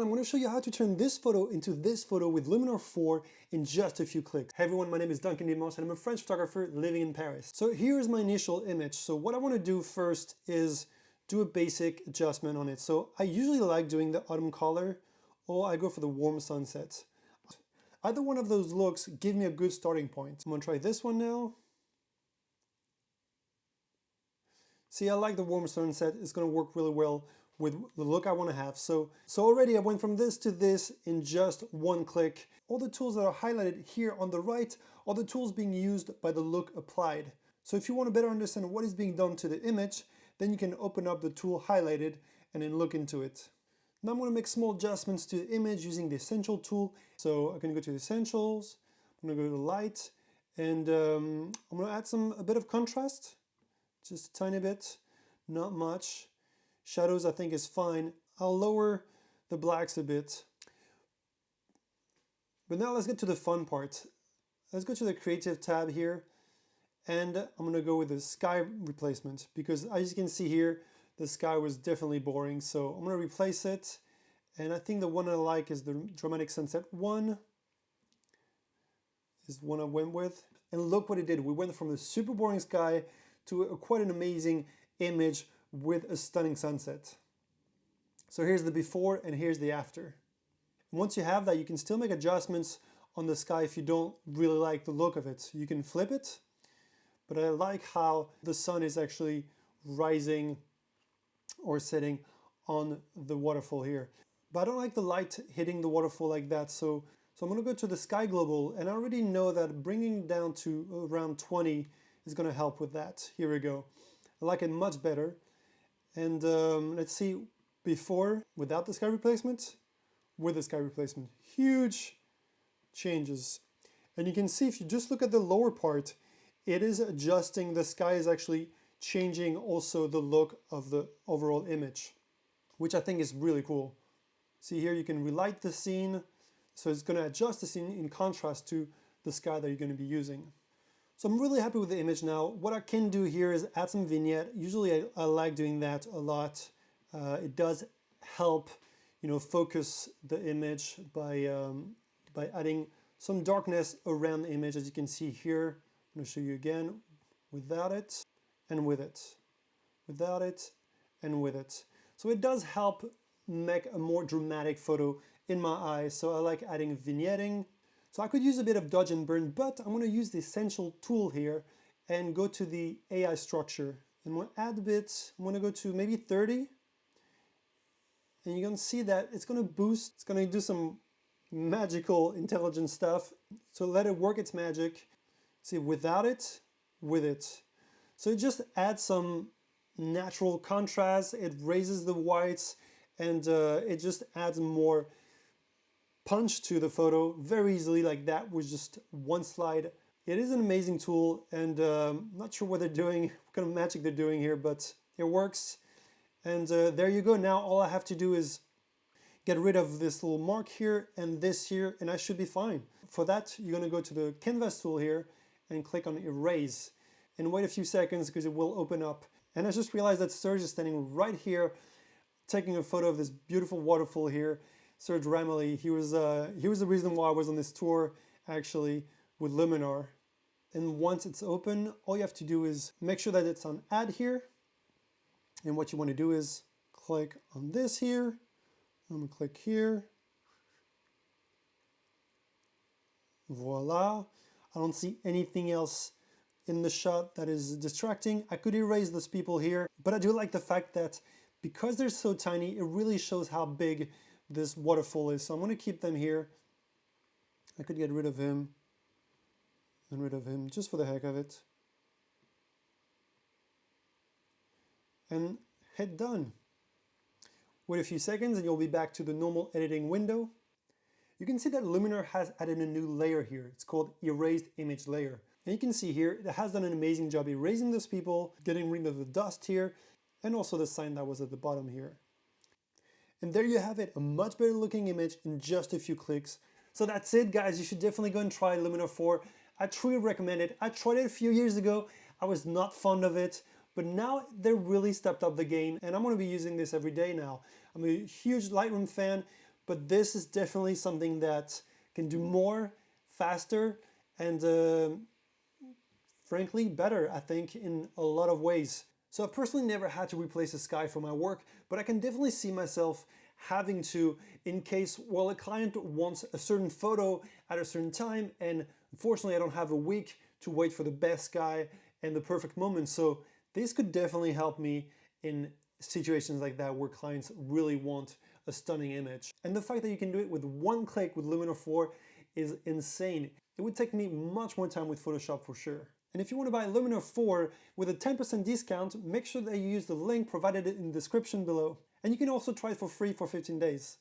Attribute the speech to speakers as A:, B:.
A: I'm going to show you how to turn this photo into this photo with Luminar 4 in just a few clicks. Hey everyone, my name is Duncan Dimos and I'm a French photographer living in Paris. So here's my initial image. So what I want to do first is do a basic adjustment on it. So I usually like doing the autumn color, or I go for the warm sunset. Either one of those looks give me a good starting point. I'm going to try this one now. See, I like the warm sunset. It's going to work really well with the look I want to have. So already I went from this to this in just one click. All the tools that are highlighted here on the right are the tools being used by the look applied. So if you want to better understand what is being done to the image, then you can open up the tool highlighted and then look into it. Now I'm going to make small adjustments to the image using the Essential tool. So I can go to Essentials, I'm going to go to Light, and I'm going to add a bit of contrast, just a tiny bit, not much. Shadows I think is fine. I'll lower the blacks a bit. But now let's get to the fun part. Let's go to the Creative tab here, and I'm going to go with the sky replacement, because as you can see here, the sky was definitely boring. So I'm going to replace it, and I think the one I like is the Dramatic Sunset one. Is the one I went with. And look what it did. We went from a super boring sky to quite an amazing image with a stunning sunset. So here's the before and here's the after. And once you have that, you can still make adjustments on the sky if you don't really like the look of it. You can flip it, but I like how the sun is actually rising or setting on the waterfall here. But I don't like the light hitting the waterfall like that, so I'm going to go to the Sky Global, and I already know that bringing down to around 20 is going to help with that. Here we go. I like it much better. And let's see, before, without the sky replacement, with the sky replacement. Huge changes. And you can see if you just look at the lower part, it is adjusting, the sky is actually changing also the look of the overall image, which I think is really cool. See here, you can relight the scene, so it's going to adjust the scene in contrast to the sky that you're going to be using. So I'm really happy with the image now. What I can do here is add some vignette. Usually I like doing that a lot. It does help, focus the image by adding some darkness around the image, as you can see here. I'm going to show you again, without it and with it, without it and with it. So it does help make a more dramatic photo in my eyes. So I like adding vignetting. So I could use a bit of dodge and burn, but I'm going to use the Essential tool here and go to the AI structure. And I'm going to add a bit, I'm going to go to maybe 30. And you're going to see that it's going to boost, it's going to do some magical intelligent stuff. So let it work its magic. See, without it, with it. So it just adds some natural contrast, it raises the whites, and it just adds more punch to the photo very easily, like that with just one slide. It is an amazing tool, and I'm not sure what they're doing, what kind of magic they're doing here, but it works. And there you go. Now all I have to do is get rid of this little mark here and this here, and I should be fine. For that, you're going to go to the Canvas tool here and click on Erase, and wait a few seconds because it will open up. And I just realized that Serge is standing right here taking a photo of this beautiful waterfall here. Serge Ramilly, he was the reason why I was on this tour, actually, with Luminar. And once it's open, all you have to do is make sure that it's on Add here. And what you want to do is click on this here. I'm going to click here. Voila. I don't see anything else in the shot that is distracting. I could erase those people here, but I do like the fact that because they're so tiny, it really shows how big this waterfall is. So I'm going to keep them here. I could get rid of him and rid of him just for the heck of it. And hit done. Wait a few seconds and you'll be back to the normal editing window. You can see that Luminar has added a new layer here. It's called Erased Image Layer. And you can see here, it has done an amazing job erasing those people, getting rid of the dust here, and also the sign that was at the bottom here. And there you have it, a much better looking image in just a few clicks. So that's it, guys. You should definitely go and try Luminar 4. I truly recommend it. I tried it a few years ago. I was not fond of it, but now they really stepped up the game, and I'm going to be using this every day now. I'm a huge Lightroom fan, but this is definitely something that can do more, faster, and frankly better, I think, in a lot of ways. So I've personally never had to replace a sky for my work, but I can definitely see myself having to, in case, well, a client wants a certain photo at a certain time, and unfortunately I don't have a week to wait for the best sky and the perfect moment. So this could definitely help me in situations like that where clients really want a stunning image. And the fact that you can do it with one click with Luminar 4 is insane. It would take me much more time with Photoshop for sure. And if you want to buy Luminar 4 with a 10% discount, make sure that you use the link provided in the description below. And you can also try it for free for 15 days.